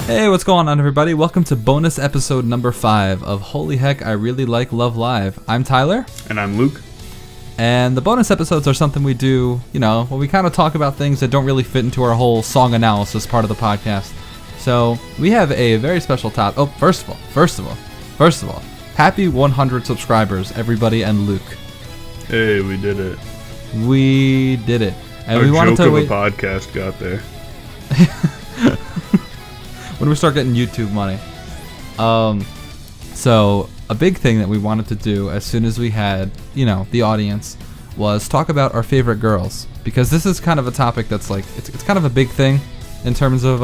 Hey, what's going on, everybody? Welcome to bonus episode number 5 of Holy Heck, I Really Like Love Live. I'm Tyler. And I'm Luke. And the bonus episodes are something we do, when we kind of talk about things that don't really fit into our whole song analysis part of the podcast. So, we have a very special top. Oh, first of all, happy 100 subscribers, everybody, and Luke. Hey, we did it. We did it. And Our we wanted joke to of a podcast got there. When we start getting YouTube money. So a big thing that we wanted to do as soon as we had, the audience, was talk about our favorite girls, because this is kind of a topic that's like it's kind of a big thing in terms of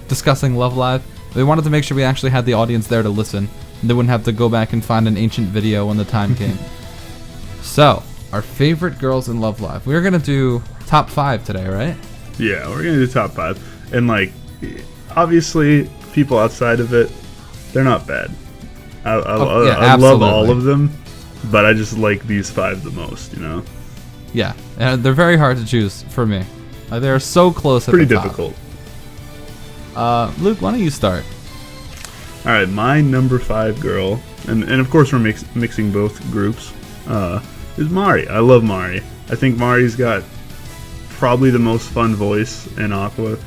discussing Love Live. We wanted to make sure we actually had the audience there to listen, and they wouldn't have to go back and find an ancient video when the time came. So, our favorite girls in Love Live. We're gonna do top 5 today, right? Yeah, we're gonna do top 5, and obviously, people outside of it, they're not bad. I love all of them, but I just like these 5 the most, Yeah, and they're very hard to choose for me. They're so close at Pretty the top. difficult. Luke, why don't you start? Alright, my number 5 girl, and of course we're mixing both groups, is Mari. I love Mari. I think Mari's got probably the most fun voice in Aqua.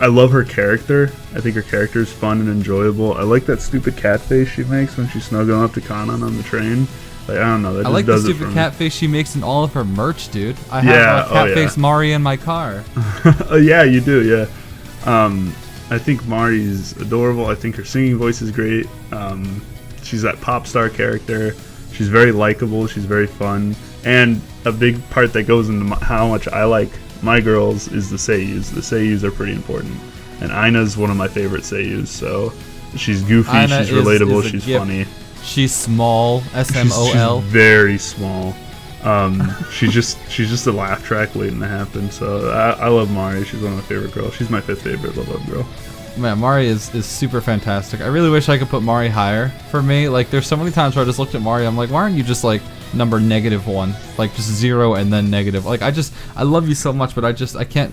I love her character. I think her character is fun and enjoyable. I like that stupid cat face she makes when she's snuggling up to Kanan on the train. I don't know. That I just like the does stupid it cat face she makes in all of her merch, dude. I have cat face Mari in my car. Oh, yeah, you do, yeah. I think Mari's adorable. I think her singing voice is great. She's that pop star character. She's very likable. She's very fun. And a big part that goes into how much I like my girls is the seiyus. The seiyus are pretty important. And Aina's one of my favorite seiyus, so she's goofy, she's relatable, she's funny. She's small, SMOL. She's very small. She's just a laugh track waiting to happen. So I love Mari. She's one of my favorite girls. She's my 5th favorite Love Live girl. Man, Mari is super fantastic. I really wish I could put Mari higher for me. There's so many times where I just looked at Mari, I'm like, why aren't you just number -1, just 0 and then negative? I love you so much, but I can't.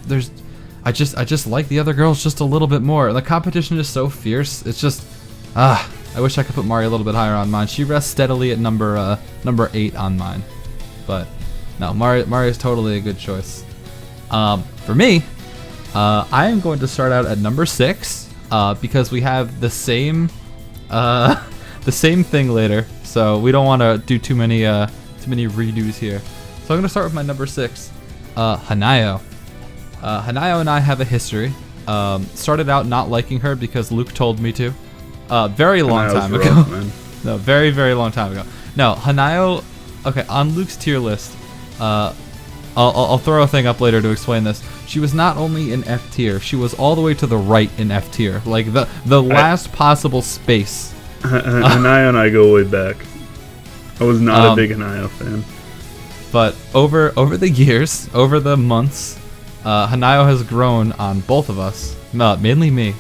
I just like the other girls just a little bit more. The competition is so fierce. It's just I wish I could put Mari a little bit higher on mine. She rests steadily at number 8 on mine, but no, Mari is totally a good choice. For me, I am going to start out at number 6 because we have the same thing later. So we don't want to do too many redos here. So I'm going to start with my number 6, Hanayo. Hanayo and I have a history. Started out not liking her because Luke told me to. Very long time ago. Rough, man. No, very, very long time ago. No, Hanayo, okay, on Luke's tier list, I'll throw a thing up later to explain this. She was not only in F tier, she was all the way to the right in F tier. The last possible space. Hanayo and I go way back. I was not a big Hanayo fan. But over the years, over the months, Hanayo has grown on both of us. No, mainly me.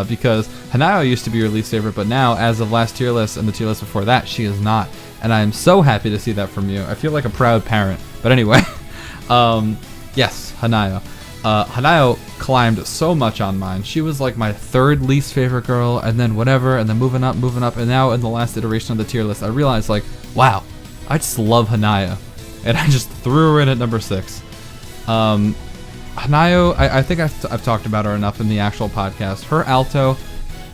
Because Hanayo used to be your least favorite, but now, as of last tier list and the tier list before that, she is not. And I am so happy to see that from you. I feel like a proud parent. But anyway, yes, Hanayo. Hanayo climbed so much on mine. She was my 3rd least favorite girl, and then whatever, and then moving up, and now in the last iteration of the tier list, I realized, wow, I just love Hanayo. And I just threw her in at number 6. Hanayo, I think I've talked about her enough in the actual podcast. Her alto,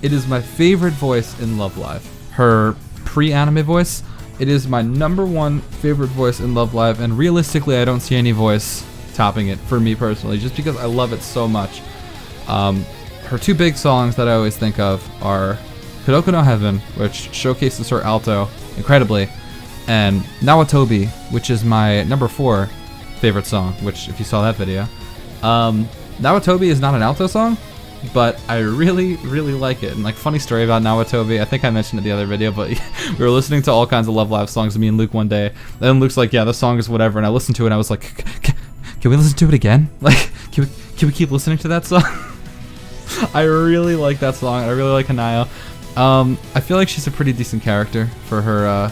it is my favorite voice in Love Live. Her pre-anime voice, it is my number 1 favorite voice in Love Live, and realistically, I don't see any voice topping it for me personally, just because I love it so much. Her 2 big songs that I always think of are Kudoku no Heaven, which showcases her alto incredibly, and Nawatobi, which is my number 4 favorite song, which, if you saw that video, Nawatobi is not an alto song, but I really, really like it. And funny story about Nawatobi, I think I mentioned it in the other video, but we were listening to all kinds of Love Live songs, me and Luke, one day. Then Luke's like, yeah, the song is whatever, and I listened to it, and I was like, can we listen to it again? Can we keep listening to that song? I really like that song. I really like Hanayo. I feel like she's a pretty decent character for her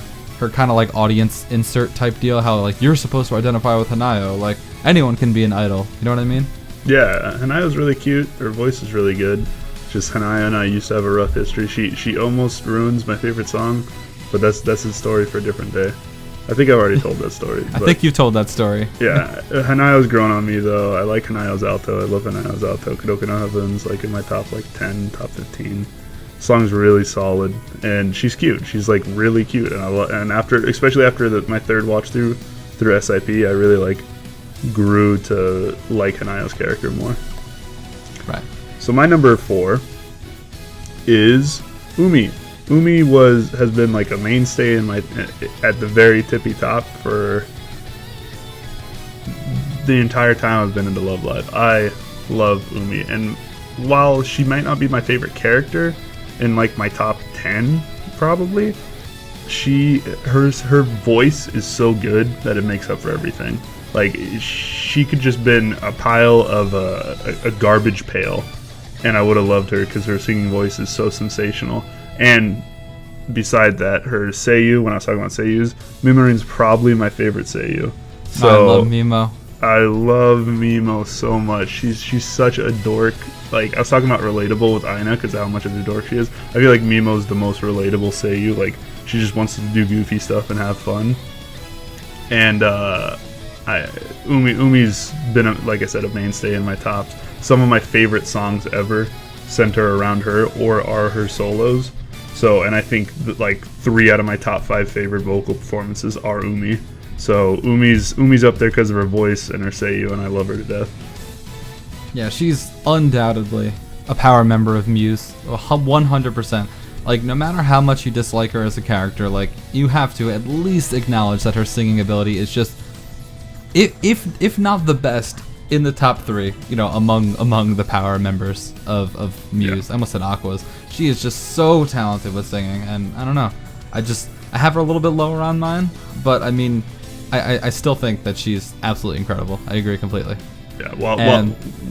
kind of audience insert type deal. How you're supposed to identify with Hanayo. Anyone can be an idol. You know what I mean? Yeah, Hanayo's really cute. Her voice is really good. Just Hanayo and I used to have a rough history. She almost ruins my favorite song, but that's a story for a different day. I think I've already told that story. I think you've told that story. Yeah, Hanayo's grown on me though. I like Hanayo's alto. I love Hanayo's alto. Kadoka no Heaven's like in my top 10, top 15. Song's really solid, and she's cute. She's like really cute, and especially after my third watch through SIP, I really grew to like Hanayo's character more. Right. So my number 4 is Umi. Umi has been like a mainstay at the very tippy top for the entire time I've been into Love Live. I love Umi, and while she might not be my favorite character in like my top 10 probably, her voice is so good that it makes up for everything. Like, she could just been a pile of a garbage pail, and I would have loved her because her singing voice is so sensational. And beside that, her seiyuu, when I was talking about seiyus, Mimorin's probably my favorite seiyuu. So I love Mimo. I love Mimo so much. She's such a dork. Like, I was talking about relatable with Aina because how much of a dork she is. I feel like Mimo's the most relatable seiyuu. Like, she just wants to do goofy stuff and have fun. And Umi's been, like I said, a mainstay in my tops. Some of my favorite songs ever center around her or are her solos. So, and I think that like 3 out of my top 5 favorite vocal performances are Umi. So Umi's up there because of her voice and her seiyuu, and I love her to death. Yeah, she's undoubtedly a power member of Muse, 100%. Like, no matter how much you dislike her as a character, like, you have to at least acknowledge that her singing ability is just, if not the best, in the top 3, you know, among the power members of Muse. Yeah. I almost said Aqua's. She is just so talented with singing, and I don't know. I have her a little bit lower on mine, but I mean, I still think that she's absolutely incredible. I agree completely. Yeah,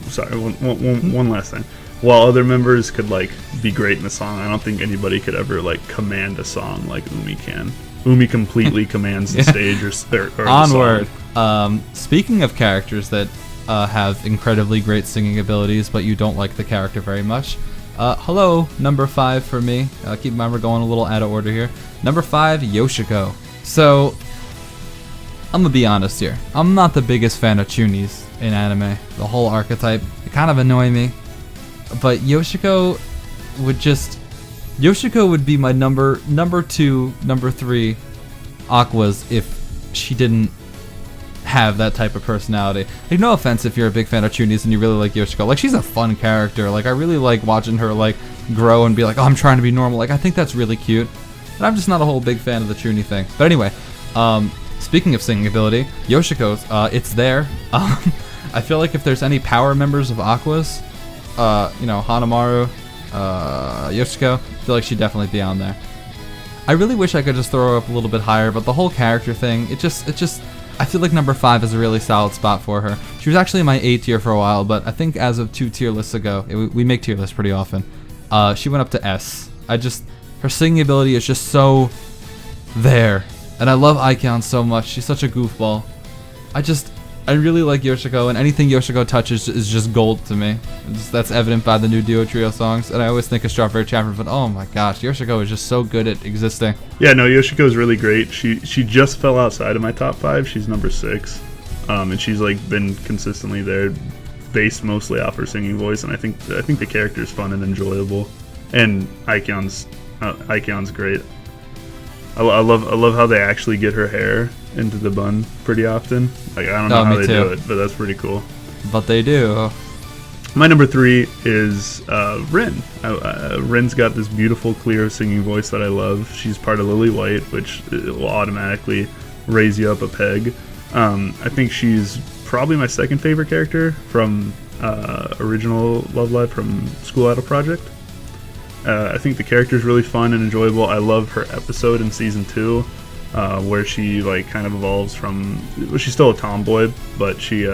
sorry, one last thing. While other members could like be great in the song, I don't think anybody could ever like command a song like Umi can. Umi completely commands the stage or Onward. The song. Speaking of characters that have incredibly great singing abilities, but you don't like the character very much. Hello, number 5 for me. Keep in mind we're going a little out of order here. Number 5, Yoshiko. So, I'm gonna be honest here. I'm not the biggest fan of chunis in anime. The whole archetype, it kind of annoy me. But Yoshiko would be my number 2, number 3 Aquas if she didn't have that type of personality. Like, no offense if you're a big fan of chunis and you really like Yoshiko. Like, she's a fun character. Like, I really like watching her like grow and be like, oh, I'm trying to be normal. Like, I think that's really cute. But I'm just not a whole big fan of the chuni thing. But anyway, speaking of singing ability, Yoshiko's, it's there. I feel like if there's any power members of Aquas, Hanamaru, Yoshiko, I feel like she'd definitely be on there. I really wish I could just throw her up a little bit higher, but the whole character thing, it just, I feel like number 5 is a really solid spot for her. She was actually in my A tier for a while, but I think as of 2 tier lists ago, we make tier lists pretty often, she went up to S. Her singing ability is just so there. And I love Aikion so much. She's such a goofball. I really like Yoshiko, and anything Yoshiko touches is just gold to me. That's evident by the new Duo Trio songs, and I always think of Strawberry Chapter, but oh my gosh, Yoshiko is just so good at existing. Yeah, no, Yoshiko is really great. She just fell outside of my top 5. She's number 6, and she's like been consistently there, based mostly off her singing voice, and I think the character is fun and enjoyable, and Aikion's great. I love how they actually get her hair into the bun pretty often. Like, I don't know how they do it, but that's pretty cool. But they do. My number 3 is Rin. Rin's got this beautiful, clear singing voice that I love. She's part of Lily White, which will automatically raise you up a peg. I think she's probably my second favorite character from original Love Live from School Idol Project. I think the character is really fun and enjoyable. I love her episode in season 2, where she like kind of evolves from. Well, she's still a tomboy, but she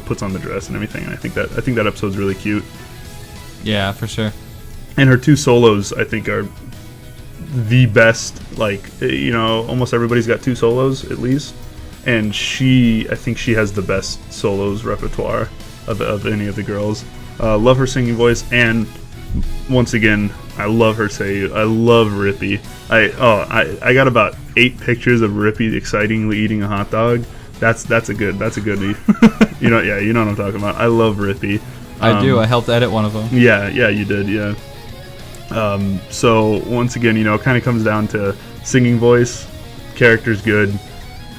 puts on the dress and everything. And I think that episode's really cute. Yeah, for sure. And her 2 solos, I think, are the best. Like, almost everybody's got 2 solos at least, and I think she has the best solos repertoire of any of the girls. Love her singing voice, and once again, I love her Seiyu. I love Rippy. I got about 8 pictures of Rippy excitingly eating a hot dog. That's a goodie. you know what I'm talking about. I love Rippy. I do. I helped edit one of them. Yeah, you did. Yeah. So once again, it kind of comes down to singing voice, character's good,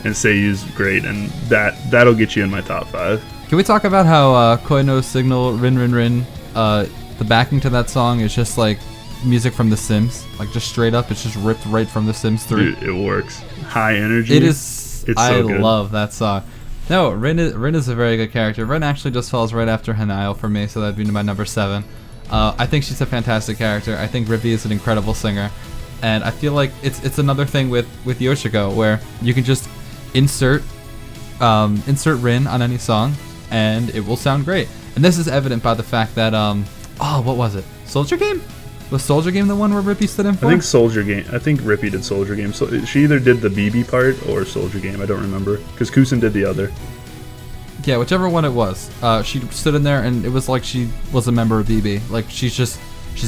and Seiyu's great, and that'll get you in my top 5. Can we talk about how Koi no Signal Rin Rin Rin, the backing to that song is just like music from The Sims, like just straight up, it's just ripped right from The Sims 3. Dude, it works. High energy. It is. It's I so good. love that song. No, Rin is a very good character. Rin actually just falls right after Hanayo for me, so that'd be my number 7. I think she's a fantastic character. I think Rippy is an incredible singer, and I feel like it's another thing with Yoshiko where you can just insert Rin on any song, and it will sound great. And this is evident by the fact that what was it? Soldier Game? Was Soldier Game the one where Rippy stood in for? I think Soldier Game. I think Rippy did Soldier Game. So she either did the BB part or Soldier Game. I don't remember because Kusen did the other. Yeah, whichever one it was. She stood in there, and it was like she was a member of BB. Like she's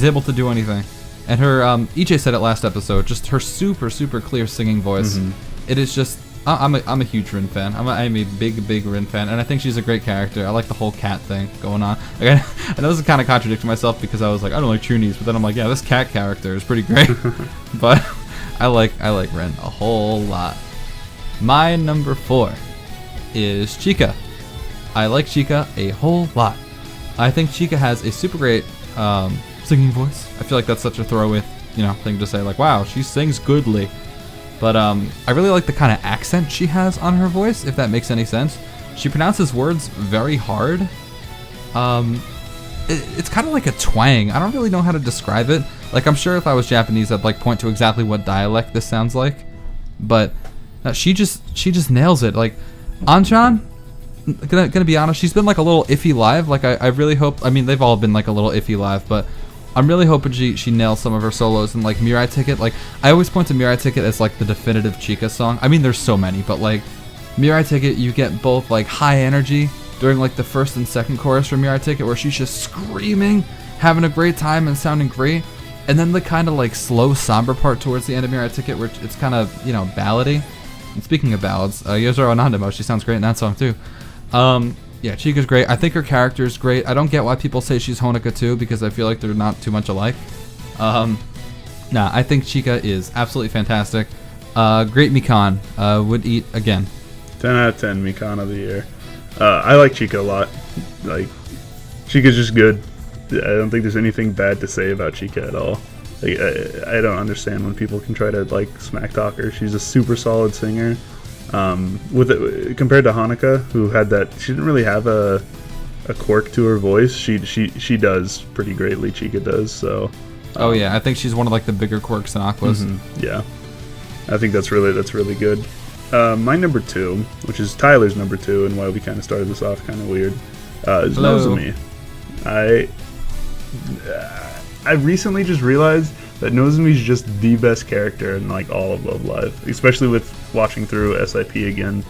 able to do anything. And her EJ said it last episode. Just her super clear singing voice. Mm-hmm. It is just. I'm a huge Rin fan. I'm a big Rin fan, and I think she's a great character. I like the whole cat thing going on. Like, I know this is kind of contradicting myself because I was like, I don't like Chunies, but then I'm like, yeah, this cat character is pretty great. But I like Rin a whole lot. My number 4 is Chika. I like Chika a whole lot. I think Chika has a super great singing voice. I feel like that's such a throwaway thing to say, like, wow, she sings goodly. But I really like the kind of accent she has on her voice, if that makes any sense. She pronounces words very hard. It's kind of like a twang. I don't really know how to describe it. Like, I'm sure if I was Japanese, I'd like point to exactly what dialect this sounds like. But she just nails it. Like, Anchan, gonna be honest, she's been like a little iffy live. Like, I really hope. I mean, they've all been like a little iffy live, but I'm really hoping she nails some of her solos. And like Mirai Ticket, like I always point to Mirai Ticket as like the definitive Chika song. I mean, there's so many, but like Mirai Ticket, you get both like high energy during like the first and second chorus from Mirai Ticket, where she's just screaming, having a great time and sounding great, and then the kind of like slow somber part towards the end of Mirai Ticket, where it's kind of ballady. And speaking of ballads, Yozuru Anandamo, she sounds great in that song too. Yeah, Chika's great. I think her character is great. I don't get why people say she's Honoka too, because I feel like they're not too much alike. I think Chika is absolutely fantastic. Great Mikan. Would eat again. 10 out of 10 Mikan of the year. I like Chika a lot. Like, Chika's just good. I don't think there's anything bad to say about Chika at all. Like, I don't understand when people can try to like smack talk her. She's a super solid singer. Compared to Hanukkah, who had that, she didn't really have a quirk to her voice. She does pretty greatly. Chika does. So. I think she's one of like the bigger quirks in Aqua's. Mm-hmm. Yeah, I think that's really good. My number 2, which is Tyler's number 2, and why we kind of started this off kind of weird, is Nozomi. I recently just realized that Nozomi's just the best character in like all of Love Live, especially with watching through SIP again.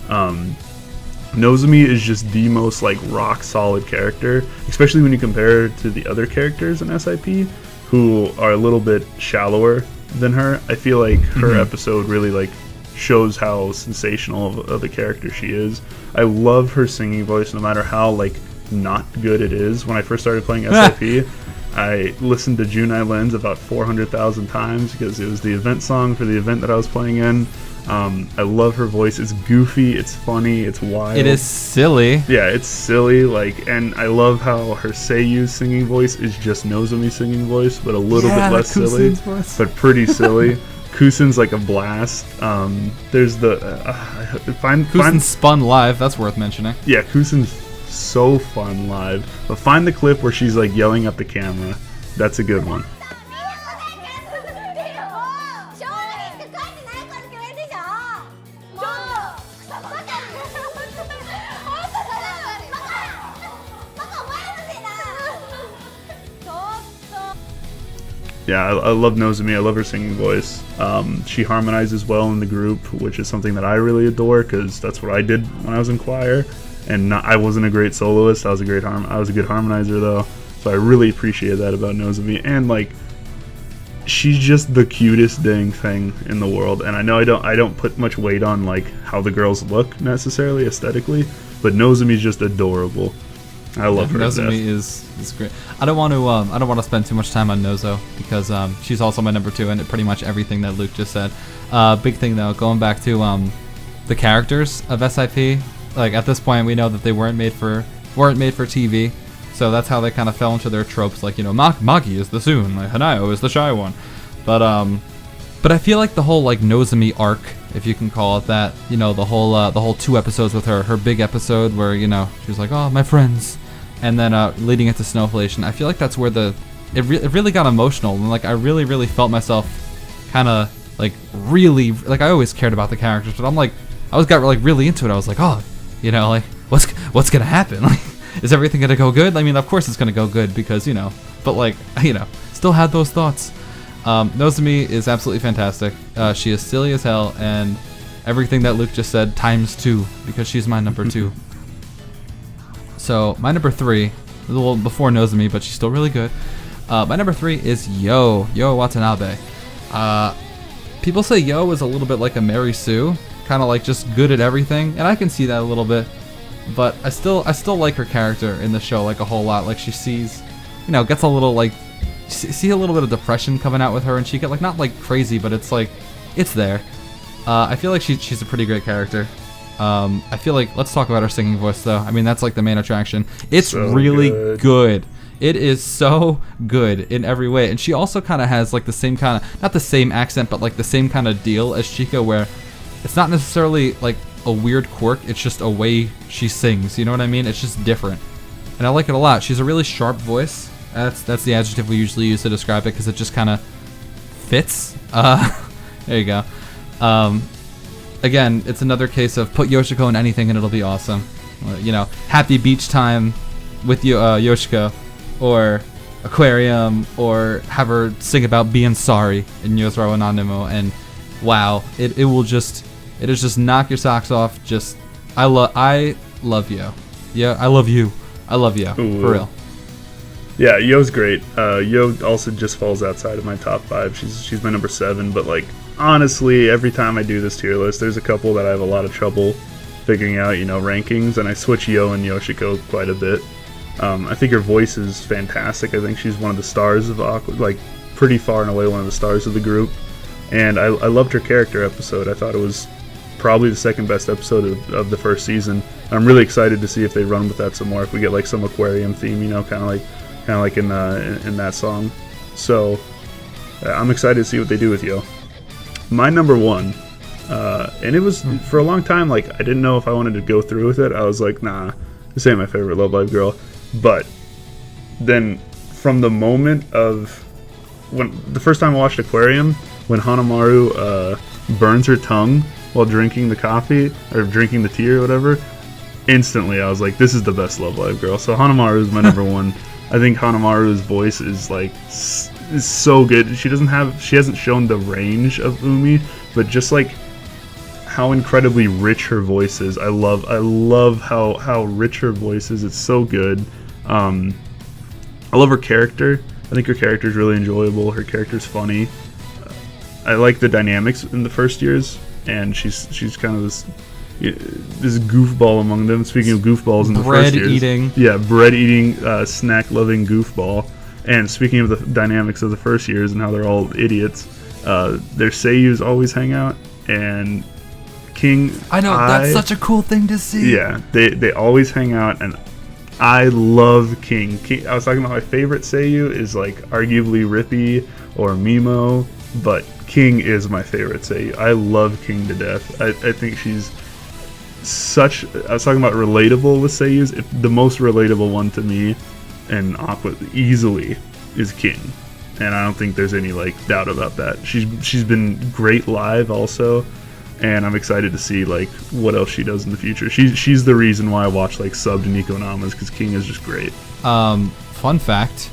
Nozomi is just the most like rock solid character, especially when you compare her to the other characters in SIP who are a little bit shallower than her. I feel like her episode really like shows how sensational of a character she is. I love her singing voice, no matter how like not good it is. When I first started playing SIP, I listened to Junai Lens about 400,000 times because it was the event song for the event that I was playing in. I love her voice. It's goofy, it's funny, it's wild. It is silly. Yeah, it's silly. Like, and I love how her Seiyu's singing voice is just Nozomi's singing voice, but a little bit less silly, but pretty silly. Kusen's like a blast. There's the Kusen spun live. That's worth mentioning. Yeah, Kusen's so fun live. But find the clip where she's like yelling at the camera. That's a good one. Yeah, I love Nozomi. I love her singing voice. She harmonizes well in the group, which is something that I really adore because that's what I did when I was in choir. And I wasn't a great soloist. I was a good harmonizer though. So I really appreciate that about Nozomi. And like, she's just the cutest dang thing in the world. And I know I don't put much weight on like how the girls look necessarily aesthetically, but Nozomi's just adorable. I love her. Nozomi is great. I don't want to spend too much time on Nozo because she's also my number 2 and pretty much everything that Luke just said. Big thing though, going back to the characters of SIP. Like at this point, we know that they weren't made for TV, so that's how they kind of fell into their tropes. Like, you know, Magi is the Soon, like Hanayo is the shy one, but I feel like the whole like Nozomi arc, if you can call it that, you know, the whole 2 episodes with her big episode where, you know, she was like, oh, my friends, and then leading into Snowflation. I feel like that's where it really got emotional, and like I really felt myself kind of like really, like I always cared about the characters, but I always got like really into it. I was like, oh, you know, like what's gonna happen? Like, is everything gonna go good? I mean, of course it's gonna go good because, you know, but like, you know, still had those thoughts. Nozomi is absolutely fantastic. She is silly as hell, and everything that Luke just said ×2 because she's my number 2. So my number 3, a little before Nozomi, but she's still really good. My number 3 is Yo Watanabe. People say Yo is a little bit like a Mary Sue, kind of like just good at everything, and I can see that a little bit. But I still like her character in the show like a whole lot. Like she sees, you know, gets a little like see a little bit of depression coming out with her, and she get like not like crazy, but it's like it's there. I feel like she's a pretty great character. I feel like let's talk about her singing voice though. I mean, that's like the main attraction. It's so really good. It is so good in every way, and she also kind of has like the same kind of, not the same accent, but like the same kind of deal as Chica, where it's not necessarily like a weird quirk, it's just a way she sings, you know what I mean? It's just different, and I like it a lot. She's a really sharp voice. That's the adjective we usually use to describe it, because it just kind of fits. There you go. Again, it's another case of put Yoshiko in anything and it'll be awesome. You know, Happy Beach Time with Yoshiko, or Aquarium, or have her sing about being sorry in Yozora Nanemo, and wow, it will just knock your socks off. Just I love Yo. Yeah, I love you. I love Yo. Ooh. For real. Yeah, Yo's great. Yo also just falls outside of my top 5. She's my number 7, but like honestly, every time I do this tier list, there's a couple that I have a lot of trouble figuring out, you know, rankings, and I switch Yo and Yoshiko quite a bit. I think her voice is fantastic. I think she's one of the stars of Aqua, like pretty far and away one of the stars of the group. And I loved her character episode. I thought it was probably the second best episode of the first season. I'm really excited to see if they run with that some more. If we get like some aquarium theme, you know, kind of like in that song. So I'm excited to see what they do with Yo. My number 1, and it was for a long time, like I didn't know if I wanted to go through with it. I was like, nah, this ain't my favorite Love Live girl. But then from the moment of when the first time I watched Aquarium, when Hanamaru burns her tongue while drinking the coffee or drinking the tea or whatever, instantly I was like, this is the best Love Live girl. So Hanamaru is my number 1. I think Hanamaru's voice is like is so good. She hasn't shown the range of Umi, but just like how incredibly rich her voice is. I love how rich her voice is. It's so good. I love her character. I think her character is really enjoyable. Her character's funny. I like the dynamics in the first years, and she's kind of this goofball among them. Speaking of goofballs in the first years, bread eating, snack loving goofball. And speaking of the dynamics of the first years and how they're all idiots, their seiyus always hang out, and King. I know, that's such a cool thing to see. Yeah, they always hang out, and I love King. I was talking about my favorite seiyu is like arguably Rippy or Mimo, but King is my favorite seiyu. I love King to death. I think she's such. I was talking about relatable with seiyus. The most relatable one to me and Aqua easily is King, and I don't think there's any like doubt about that. She's been great live also, and I'm excited to see like what else she does in the future. She's the reason why I watch like subbed Nico Namas, because King is just great. Fun fact,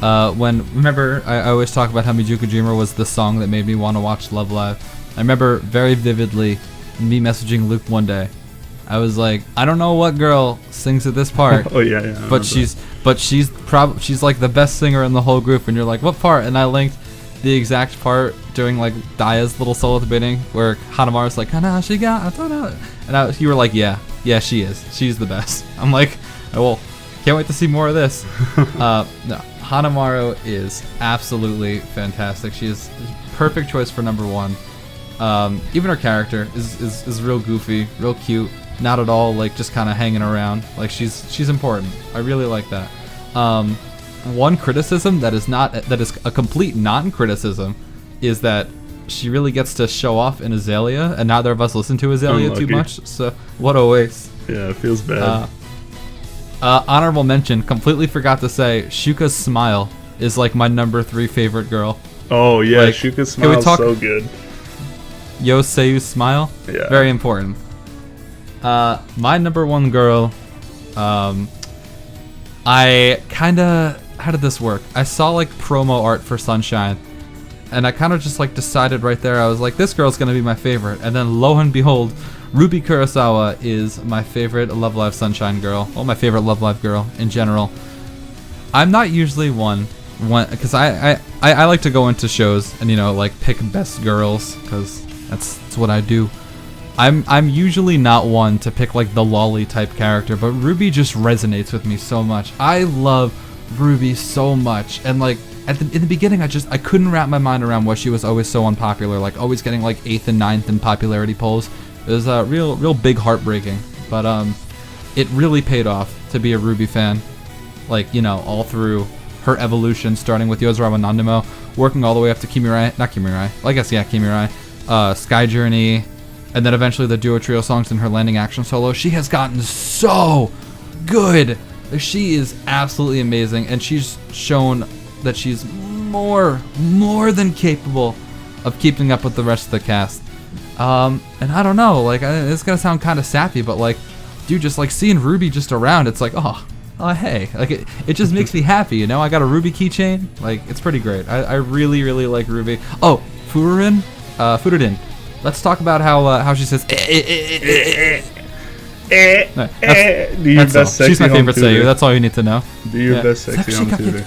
Remember, I always talk about how Mijuku Dreamer was the song that made me want to watch Love Live. I remember very vividly me messaging Luke one day. I was like, I don't know what girl sings at this part. Oh yeah. But she's like the best singer in the whole group. And you're like, what part? And I linked the exact part during like Daya's little solo at the beginning where Hanamaru's like, and you were like, yeah, she is. She's the best. I'm like, oh, well, can't wait to see more of this. No, Hanamaru is absolutely fantastic. She is perfect choice for number one. Even her character is real goofy, real cute. Not at all like just kind of hanging around. Like she's important. I really like that. One criticism that is a complete non-criticism is that she really gets to show off in Azalea, and neither of us listen to Azalea too much. So what a waste. Yeah, it feels bad. Honorable mention, completely forgot to say, Shuka's smile is like my number 3 favorite girl. Oh yeah, like, Shuka's smile is so good. Yoseiyu's smile, yeah, very important. My number 1 girl, how did this work? I saw like promo art for Sunshine, and I kind of just like decided right there, I was like, this girl's gonna be my favorite, and then lo and behold, Ruby Kurosawa is my favorite Love Live Sunshine girl. Well, my favorite Love Live girl in general. I'm not usually one because I like to go into shows and like pick best girls because that's what I do. I'm usually not one to pick like the lolly type character, but Ruby just resonates with me so much. I love Ruby so much, and like in the beginning I couldn't wrap my mind around why she was always so unpopular, like always getting like 8th and 9th in popularity polls. It was real big heartbreaking, but it really paid off to be a Ruby fan, like all through her evolution, starting with Yozurawa Nandemo, working all the way up to Kimirai, Sky Journey, and then eventually the duo trio songs in her landing action solo. She has gotten so good. She is absolutely amazing, and she's shown that she's more than capable of keeping up with the rest of the cast. And I don't know, like it's gonna sound kind of sappy, but like, dude, just like seeing Ruby just around, it's like, oh hey, like it just makes me happy, I got a Ruby keychain, like it's pretty great. I really like Ruby. Oh, Fururin. Let's talk about how she says. Do your best sexy. She's my favorite Seiyu. That's all you need to know. Do your best sexy home tutor.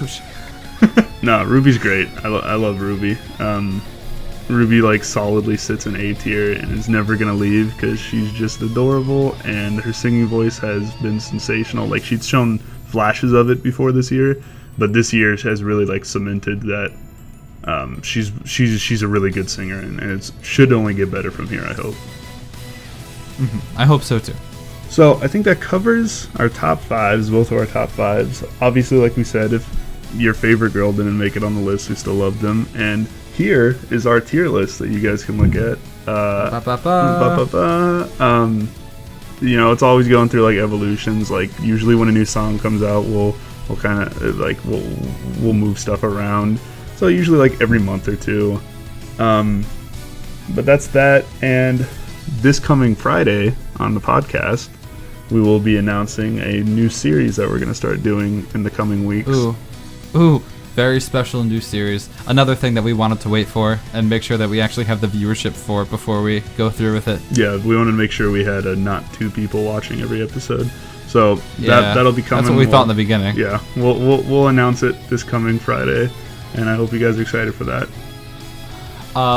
No, Ruby's great. I love Ruby. Ruby like solidly sits in A tier and is never gonna leave because she's just adorable, and her singing voice has been sensational. Like she's shown flashes of it before this year, but this year has really like cemented that she's a really good singer, and it should only get better from here, I hope. I hope so too. So I think that covers our top 5s, both of our top 5s. Obviously, like we said, if your favorite girl didn't make it on the list, we still love them. And here is our tier list that you guys can look at. It's always going through like evolutions. Like usually when a new song comes out, we'll kind of like we'll move stuff around. So usually like every month or two. But that's that. And this coming Friday on the podcast, we will be announcing a new series that we're going to start doing in the coming weeks. Ooh, very special new series. Another thing that we wanted to wait for and make sure that we actually have the viewership for before we go through with it. Yeah, we wanted to make sure we had not 2 people watching every episode. So that'll be coming. That's what we thought in the beginning. Yeah, we'll announce it this coming Friday, and I hope you guys are excited for that.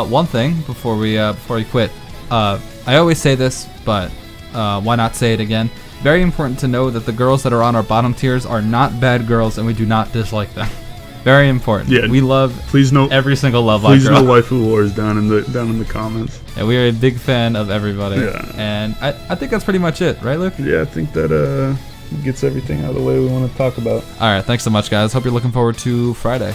One thing before we quit, I always say this, but why not say it again? Very important to know that the girls that are on our bottom tiers are not bad girls, and we do not dislike them. Very important. Yeah, we love every single Love Live girl. Please no waifu wars down in the comments. Yeah, we are a big fan of everybody. Yeah. And I think that's pretty much it, right, Luke? Yeah, I think that gets everything out of the way we want to talk about. All right, thanks so much, guys. Hope you're looking forward to Friday.